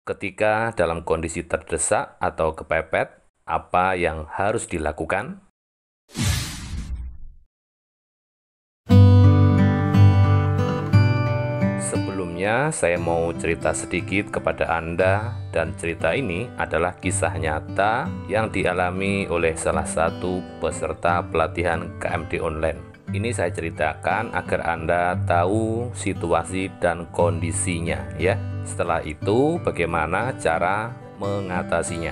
Ketika dalam kondisi terdesak atau kepepet, apa yang harus dilakukan? Sebelumnya, saya mau cerita sedikit kepada Anda, dan cerita ini adalah kisah nyata yang dialami oleh salah satu peserta pelatihan KMD online. Ini saya ceritakan agar Anda tahu situasi dan kondisinya ya. Setelah itu bagaimana cara mengatasinya.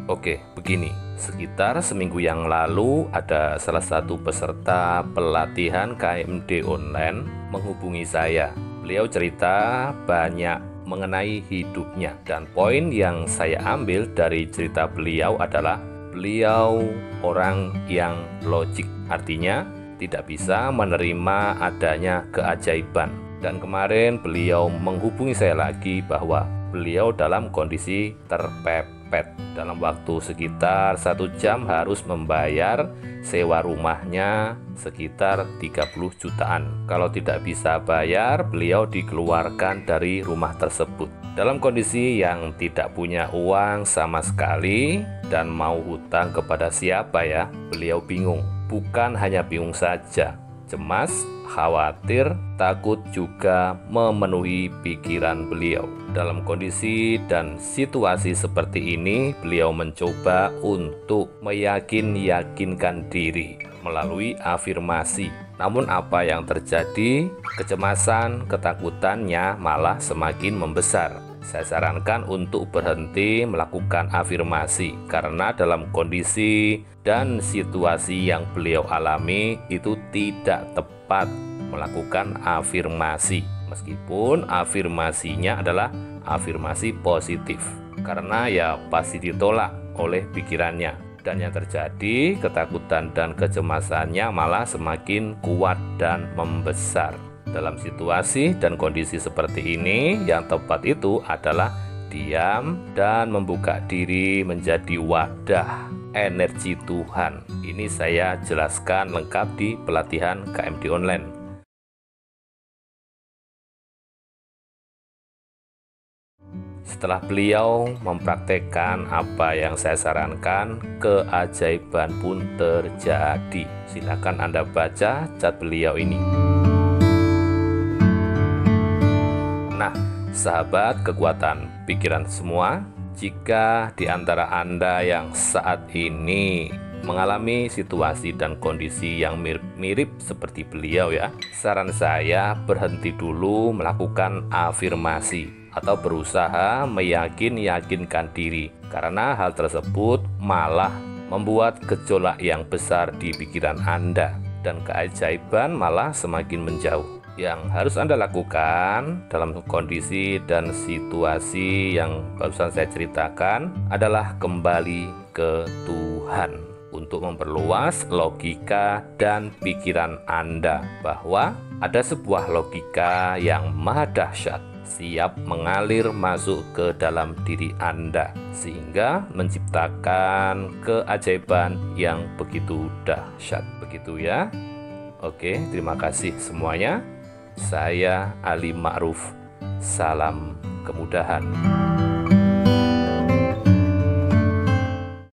Oke, begini. Sekitar seminggu yang lalu ada salah satu peserta pelatihan KMD online menghubungi saya. Beliau cerita banyak mengenai hidupnya, dan poin yang saya ambil dari cerita beliau adalah beliau orang yang logik. Artinya tidak bisa menerima adanya keajaiban. Dan kemarin beliau menghubungi saya lagi bahwa beliau dalam kondisi terpepet. Dalam waktu sekitar 1 jam harus membayar sewa rumahnya sekitar 30 jutaan. Kalau tidak bisa bayar, beliau dikeluarkan dari rumah tersebut. Dalam kondisi yang tidak punya uang sama sekali dan mau hutang kepada siapa ya, beliau bingung. Bukan hanya bingung saja, cemas, khawatir, takut juga memenuhi pikiran beliau. Dalam kondisi dan situasi seperti ini, beliau mencoba untuk meyakinkan diri melalui afirmasi. Namun apa yang terjadi? Kecemasan, ketakutannya malah semakin membesar. Saya sarankan untuk berhenti melakukan afirmasi karena dalam kondisi dan situasi yang beliau alami itu tidak tepat melakukan afirmasi, meskipun afirmasinya adalah afirmasi positif, karena ya pasti ditolak oleh pikirannya, dan yang terjadi ketakutan dan kecemasannya malah semakin kuat dan membesar. Dalam situasi dan kondisi seperti ini, yang tepat itu adalah diam dan membuka diri menjadi wadah energi Tuhan. Ini saya jelaskan lengkap di pelatihan KMD online. Setelah beliau mempraktekkan apa yang saya sarankan, keajaiban pun terjadi. Silakan Anda baca chat beliau ini. Nah, sahabat kekuatan pikiran semua, jika di antara Anda yang saat ini mengalami situasi dan kondisi yang mirip seperti beliau ya, saran saya berhenti dulu melakukan afirmasi atau berusaha meyakinkan diri, karena hal tersebut malah membuat gejolak yang besar di pikiran Anda dan keajaiban malah semakin menjauh. Yang harus Anda lakukan dalam kondisi dan situasi yang barusan saya ceritakan adalah kembali ke Tuhan untuk memperluas logika dan pikiran Anda bahwa ada sebuah logika yang maha dahsyat siap mengalir masuk ke dalam diri Anda sehingga menciptakan keajaiban yang begitu dahsyat. Begitu ya. Oke, terima kasih semuanya. Saya Ali Ma'ruf. Salam kemudahan.